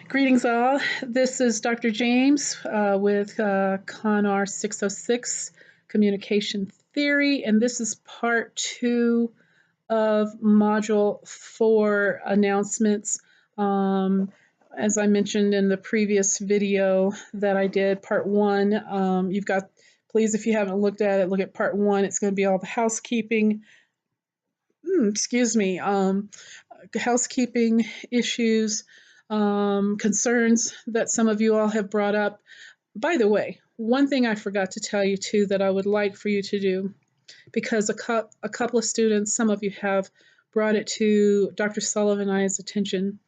Greetings all. This is Dr. James with CONR 606, Communication Theory, and this is part 2 of Module 4 announcements. As I mentioned in the previous video that I did, part 1, you've got, please, if you haven't looked at it, look at part 1. It's going to be all the housekeeping, housekeeping issues, concerns that some of you all have brought up. By the way, one thing I forgot to tell you too that I would like for you to do, because a couple of students, some of you have brought it to Dr. Sullivan and I's attention.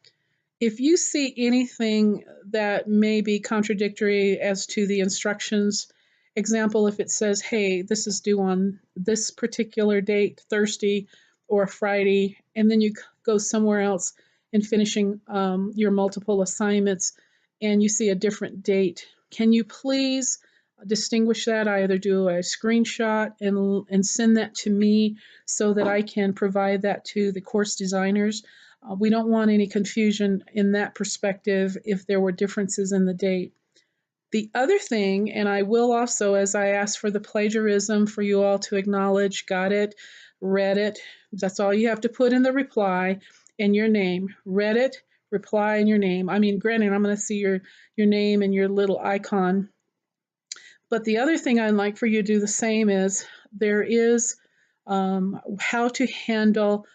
If you see anything that may be contradictory as to the instructions, example, if it says, hey, this is due on this particular date, Thursday or Friday, and then you go somewhere else in finishing your multiple assignments and you see a different date, can you please distinguish that? I either do a screenshot and send that to me so that I can provide that to the course designers. We don't want any confusion in that perspective if there were differences in the date. The other thing, and I will also, as I ask for the plagiarism, for you all to acknowledge, got it, read it, that's all you have to put in the reply, and your name. Read it, reply, and your name. I mean, granted, I'm going to see your name and your little icon. But the other thing I'd like for you to do the same is there is how to handle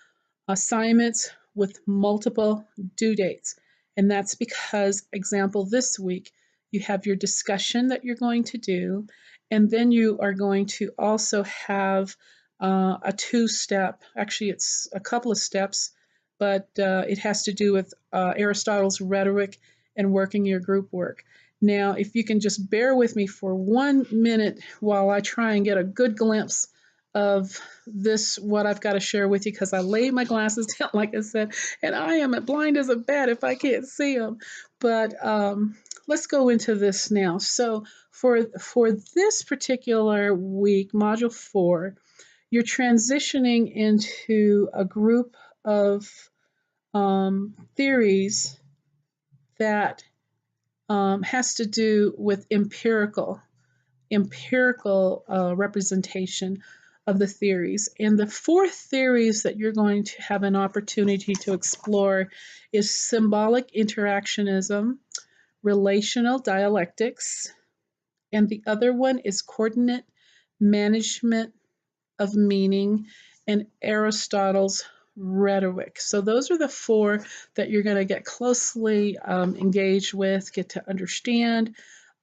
assignments with multiple due dates. And that's because, example, this week, you have your discussion that you're going to do, and then you are going to also have a two-step, actually it's a couple of steps, but it has to do with Aristotle's Rhetoric and working your group work. Now, if you can just bear with me for 1 minute while I try and get a good glimpse of this, what I've got to share with you, because I laid my glasses down, like I said, and I am blind as a bat if I can't see them. But let's go into this now. So for this particular week, Module 4, you're transitioning into a group of theories that has to do with empirical representation of the theories. And the 4 theories that you're going to have an opportunity to explore is symbolic interactionism, relational dialectics, and the other one is coordinate management of meaning, and Aristotle's Rhetoric. So those are the 4 that you're going to get closely engaged with, get to understand.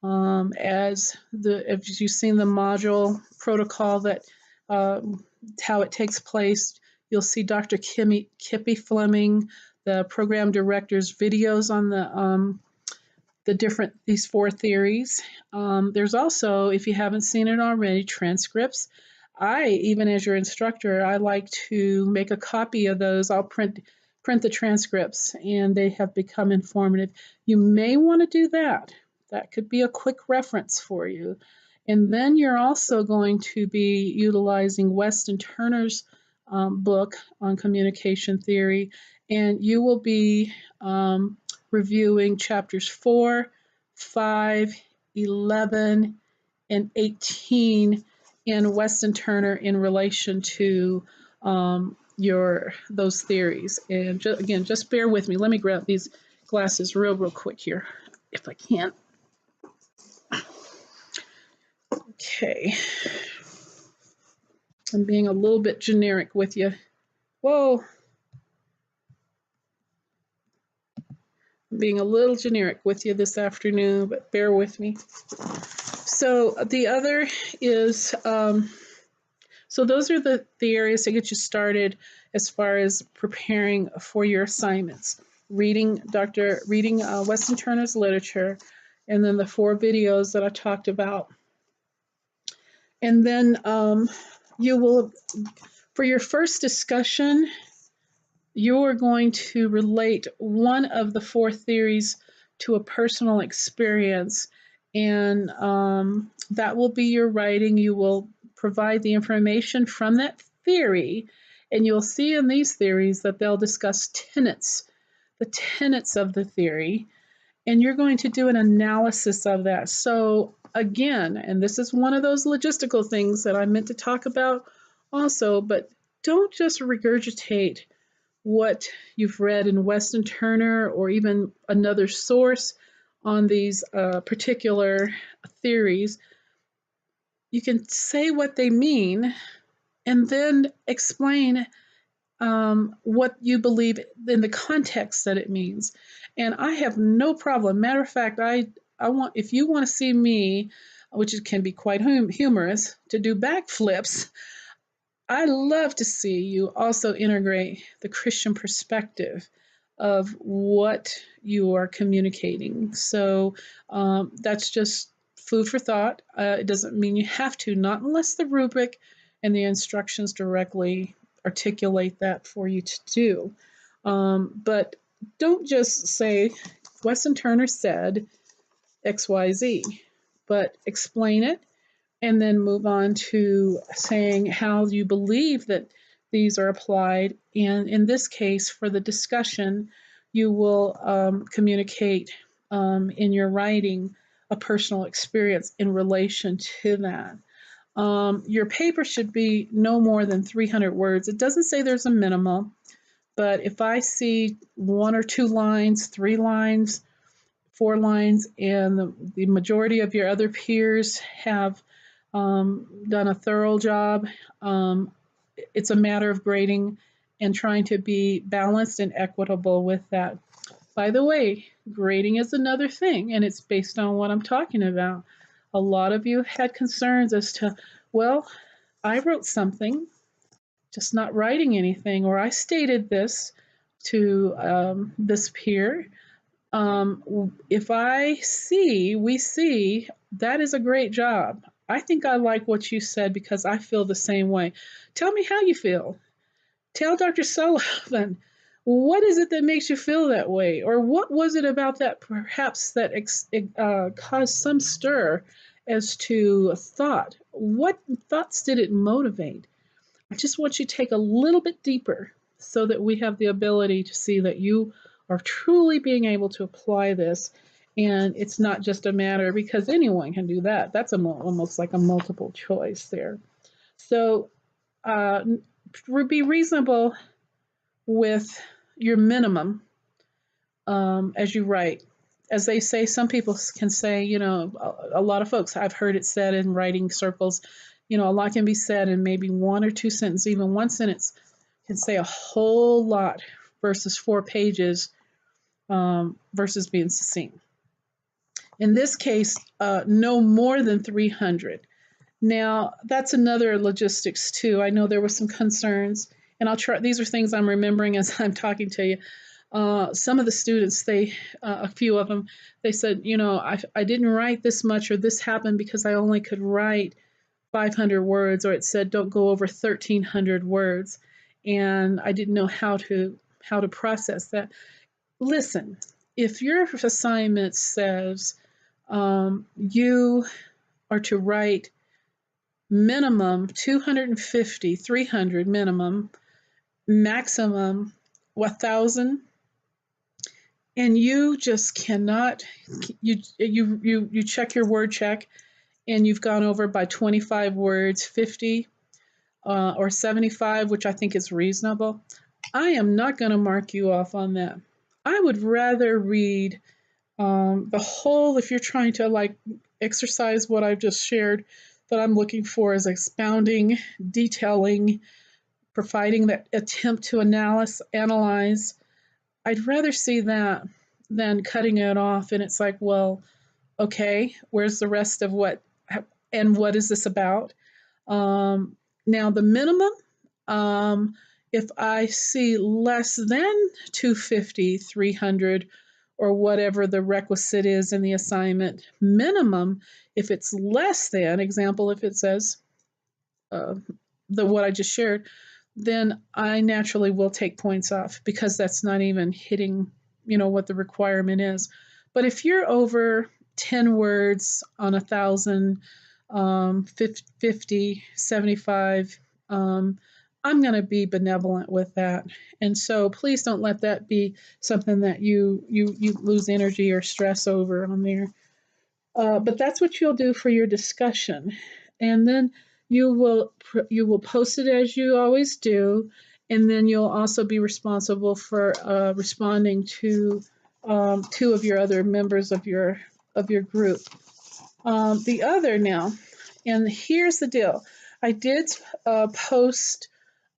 If you've seen the module protocol that how it takes place, you'll see Dr. Kippy Fleming, the program director's videos on these 4 theories. There's also, if you haven't seen it already, transcripts. Even as your instructor, I like to make a copy of those. I'll print the transcripts, and they have become informative. You may want to do that. That could be a quick reference for you. And then you're also going to be utilizing Weston Turner's book on communication theory, and you will be reviewing chapters 4, 5, 11, and 18 in Weston Turner in relation to those theories. And again, just bear with me. Let me grab these glasses real quick here, if I can. Okay. I'm being a little bit generic with you. Whoa. I'm being a little generic with you this afternoon, but bear with me. So the other is, so those are the areas to get you started as far as preparing for your assignments. Reading Weston Turner's literature, and then the 4 videos that I talked about. And then you will, for your first discussion, you're going to relate one of the 4 theories to a personal experience, and that will be your writing. You will provide the information from that theory, and you'll see in these theories that they'll discuss tenets, the tenets of the theory, and you're going to do an analysis of that. So again, and this is one of those logistical things that I meant to talk about also, but don't just regurgitate what you've read in Weston Turner or even another source on these particular theories. You can say what they mean and then explain what you believe in the context that it means. And I have no problem. Matter of fact, I want, if you want to see me, which can be quite humorous, to do backflips, I love to see you also integrate the Christian perspective of what you are communicating. So that's just food for thought. It doesn't mean you have to, not unless the rubric and the instructions directly articulate that for you to do. But don't just say, Weston Turner said XYZ, but explain it and then move on to saying how you believe that these are applied. And in this case, for the discussion, you will communicate in your writing a personal experience in relation to that. Your paper should be no more than 300 words. It doesn't say there's a minimum, but if I see 1 or 2 lines, 3 lines, 4 lines, and the majority of your other peers have done a thorough job, it's a matter of grading and trying to be balanced and equitable with that. By the way, grading is another thing, and it's based on what I'm talking about. A lot of you had concerns as to, well, I wrote something, just not writing anything, or I stated this to this peer. If we see, that is a great job. I think I like what you said because I feel the same way. Tell me how you feel. Tell Dr. Sullivan, what is it that makes you feel that way? Or what was it about that perhaps that caused some stir as to thought? What thoughts did it motivate? I just want you to take a little bit deeper so that we have the ability to see that you are truly being able to apply this. And it's not just a matter, because anyone can do that. That's almost like a multiple choice there. So be reasonable with your minimum as you write. As they say, some people can say, a lot of folks, I've heard it said in writing circles, a lot can be said in maybe 1 or 2 sentences. Even 1 sentence can say a whole lot versus 4 pages versus being succinct. In this case, no more than 300. Now, that's another logistics too. I know there were some concerns, and I'll try. These are things I'm remembering as I'm talking to you. Some of the students, a few of them, they said, I didn't write this much, or this happened because I only could write 500 words, or it said don't go over 1,300 words, and I didn't know how to process that. Listen, if your assignment says you are to write minimum 250, 300 minimum, maximum 1,000, and you just cannot, you check your word check and you've gone over by 25 words, 50 or 75, which I think is reasonable, I am not going to mark you off on that. I would rather read the whole, if you're trying to exercise what I've just shared, that I'm looking for is expounding, detailing, providing that attempt to analyze. I'd rather see that than cutting it off and it's like, well, okay, where's the rest of what, and what is this about? Now the minimum, if I see less than 250, 300, or whatever the requisite is in the assignment minimum, if it's less than, example, if it says what I just shared, then I naturally will take points off because that's not even hitting, what the requirement is. But if you're over 10 words on 1,000, 50, 75, I'm going to be benevolent with that. And so please don't let that be something that you lose energy or stress over on there. But that's what you'll do for your discussion. And then you will post it as you always do, and then you'll also be responsible for responding to two of your other members of your group. The other now, and here's the deal. I did post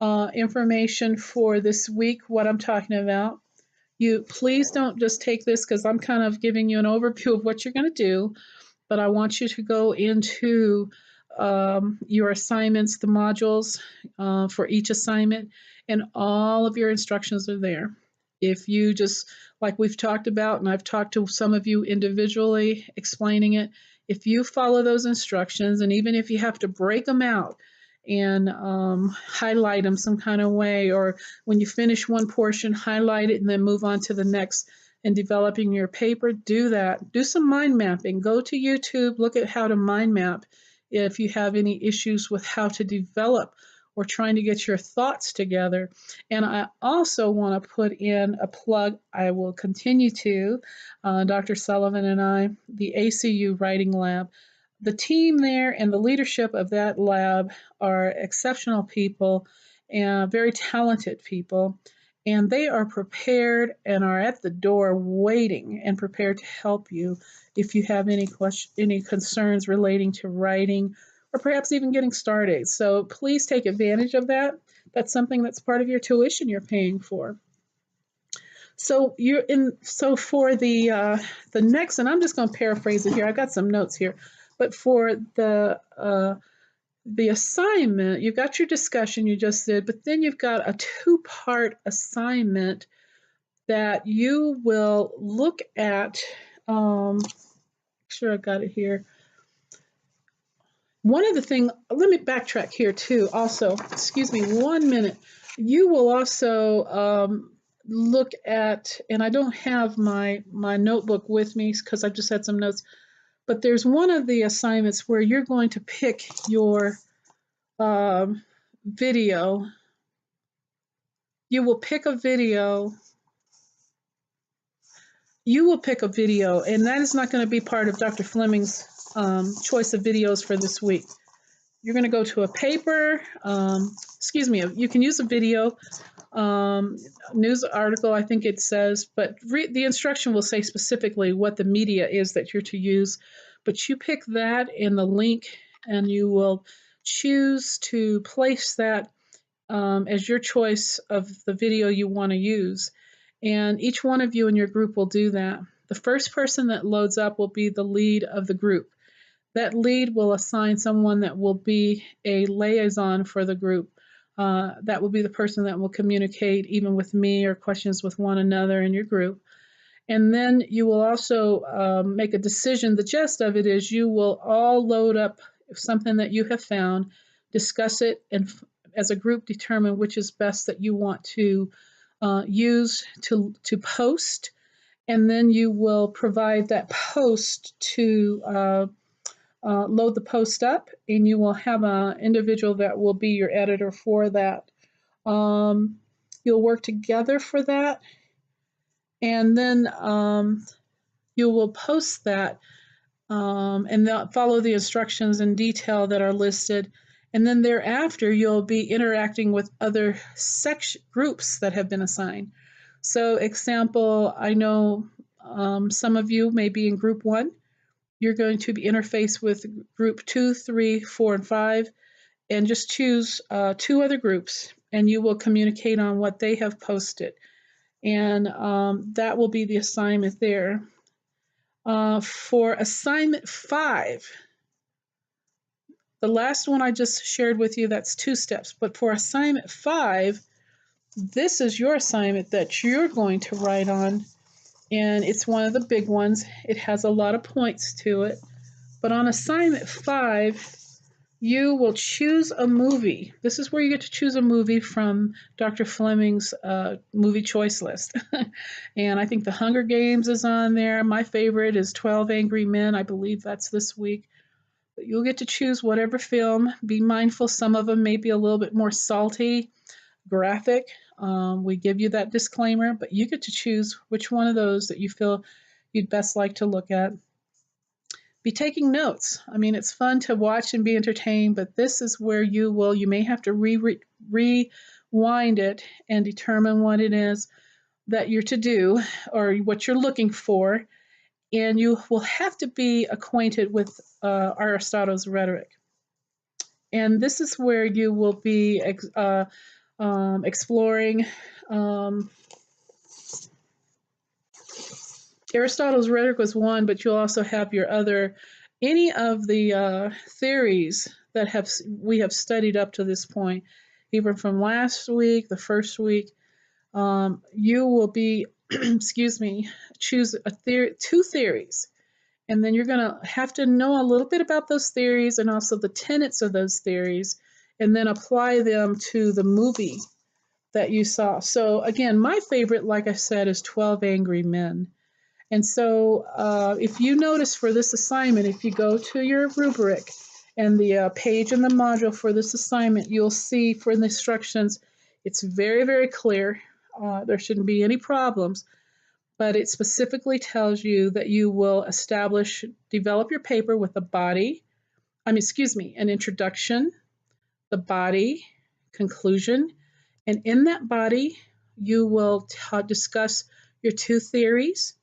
information for this week, what I'm talking about. You please don't just take this because I'm kind of giving you an overview of what you're going to do, but I want you to go into your assignments, the modules for each assignment, and all of your instructions are there. If you just, like we've talked about, and I've talked to some of you individually explaining it, if you follow those instructions, and even if you have to break them out and highlight them some kind of way, or when you finish one portion, highlight it and then move on to the next, and developing your paper, do that. Do some mind mapping. Go to YouTube, look at how to mind map if you have any issues with how to develop or trying to get your thoughts together. And I also want to put in a plug. I will continue to, Dr. Sullivan and I, the ACU Writing Lab. The team there and the leadership of that lab are exceptional people and very talented people. And they are prepared and are at the door waiting and prepared to help you if you have any concerns relating to writing or perhaps even getting started. So please take advantage of that. That's something that's part of your tuition you're paying for. So for the next, and I'm just going to paraphrase it here. I've got some notes here, but for the assignment, you've got your discussion you just did, but then you've got a two-part assignment that you will look at. Sure, I got it here. One of the things, let me backtrack here too. Also, excuse me, 1 minute. You will also look at, and I don't have my notebook with me because I just had some notes, but there's one of the assignments where you're going to pick your video. You will pick a video. You will pick a video, and that is not going to be part of Dr. Fleming's choice of videos for this week. You're going to go to a paper, you can use a video, news article, I think it says, but the instruction will say specifically what the media is that you're to use. But you pick that in the link, and you will choose to place that as your choice of the video you want to use. And each one of you in your group will do that. The first person that loads up will be the lead of the group. That lead will assign someone that will be a liaison for the group. That will be the person that will communicate even with me or questions with one another in your group. And then you will also make a decision. The gist of it is you will all load up something that you have found, discuss it, and as a group determine which is best that you want to use to post. And then you will provide that post to load the post up, and you will have an individual that will be your editor for that. You'll work together for that, and then you will post that and follow the instructions in detail that are listed. And then thereafter, you'll be interacting with other groups that have been assigned. So example, I know some of you may be in group 1. You're going to be interfaced with group 2, 3, 4, and 5, and just choose 2 other groups, and you will communicate on what they have posted. And that will be the assignment there. For assignment 5, the last one I just shared with you, that's 2 steps. But for assignment 5, this is your assignment that you're going to write on. And it's one of the big ones. It has a lot of points to it. But on assignment 5, you will choose a movie. This is where you get to choose a movie from Dr. Fleming's movie choice list. And I think The Hunger Games is on there. My favorite is 12 Angry Men. I believe that's this week. you'll get to choose whatever film. Be mindful, some of them may be a little bit more salty, graphic. We give you that disclaimer, but you get to choose which one of those that you feel you'd best like to look at. Be taking notes. I mean, it's fun to watch and be entertained, but this is where you may have to rewind it and determine what it is that you're to do or what you're looking for. And you will have to be acquainted with Aristotle's Rhetoric. And this is where you will be exploring Aristotle's Rhetoric was one, but you'll also have your other, any of the theories that we have studied up to this point, even from last week, the first week. You will be, excuse me, choose two theories, and then you're going to have to know a little bit about those theories and also the tenets of those theories, and then apply them to the movie that you saw. So again, my favorite, like I said, is 12 Angry Men. And so if you notice for this assignment, if you go to your rubric and the page in the module for this assignment, you'll see for the instructions, it's very, very clear. There shouldn't be any problems, but it specifically tells you that you will develop your paper with an introduction, the body, conclusion, and in that body, you will discuss your two theories.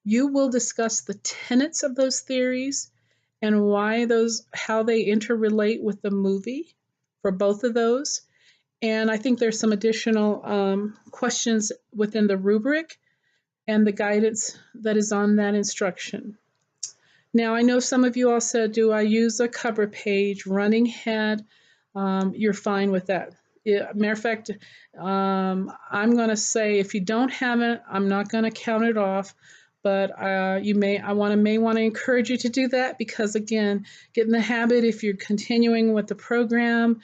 You will discuss the tenets of those theories and how they interrelate with the movie for both of those. And I think there's some additional questions within the rubric and the guidance that is on that instruction. Now, I know some of you all said, do I use a cover page, running head? You're fine with that. Matter of fact, I'm going to say if you don't have it, I'm not going to count it off. But I may want to encourage you to do that because, again, get in the habit if you're continuing with the program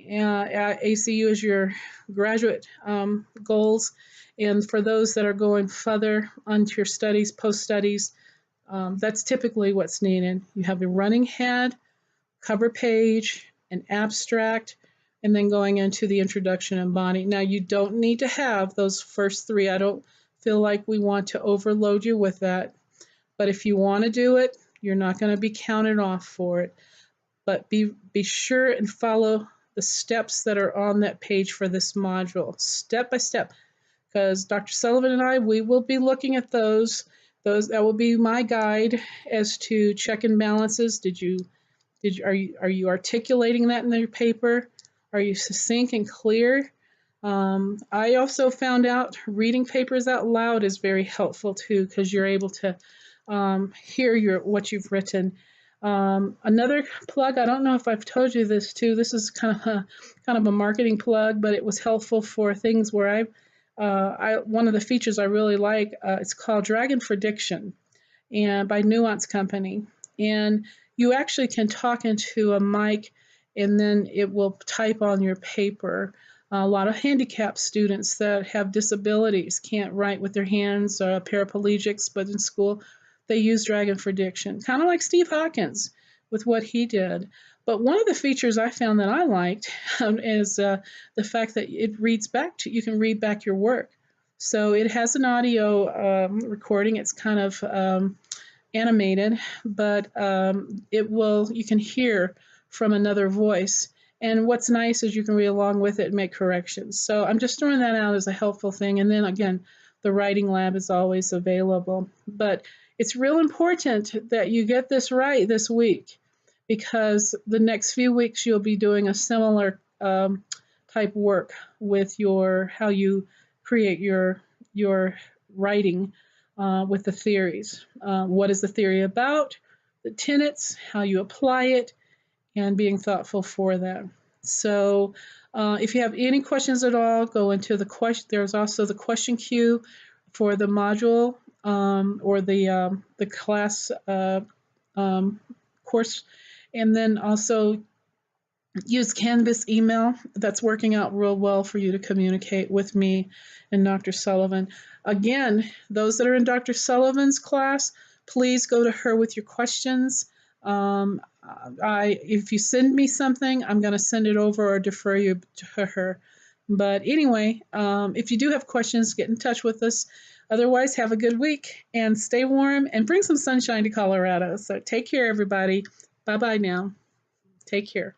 at ACU as your graduate goals. And for those that are going further onto your studies, post-studies, that's typically what's needed. You have a running head, cover page, an abstract, and then going into the introduction and body. Now, you don't need to have those first three. I don't feel like we want to overload you with that. But if you want to do it, you're not going to be counted off for it. But be sure and follow the steps that are on that page for this module, step by step. Because Dr. Sullivan and I, we will be looking at those. That will be my guide as to check and balances. Are you articulating that in your paper? Are you succinct and clear? I also found out reading papers out loud is very helpful too, because you're able to hear what you've written. Another plug, I don't know if I've told you this too. This is kind of a marketing plug, but it was helpful for things where one of the features I really like. It's called Dragon for Diction, and by Nuance Company, and you actually can talk into a mic, and then it will type on your paper. A lot of handicapped students that have disabilities can't write with their hands, paraplegics, but in school they use Dragon for Diction, kind of like Steve Hawkins with what he did. But one of the features I found that I liked is the fact that it reads back you can read back your work. So it has an audio recording. It's kind of animated, but you can hear from another voice. And what's nice is you can read along with it and make corrections. So I'm just throwing that out as a helpful thing. And then again, the writing lab is always available. But it's real important that you get this right this week, because the next few weeks you'll be doing a similar type work with how you create your writing with the theories. What is the theory about? The tenets, how you apply it, and being thoughtful for that. So if you have any questions at all, go into the question. There's also the question queue for the module or the class course, and then also use Canvas email. That's working out real well for you to communicate with me and Dr. Sullivan. Again, those that are in Dr. Sullivan's class, please go to her with your questions. If you send me something, I'm going to send it over or defer you to her. But anyway, if you do have questions, get in touch with us. Otherwise, have a good week and stay warm and bring some sunshine to Colorado. So take care, everybody. Bye-bye now. Take care.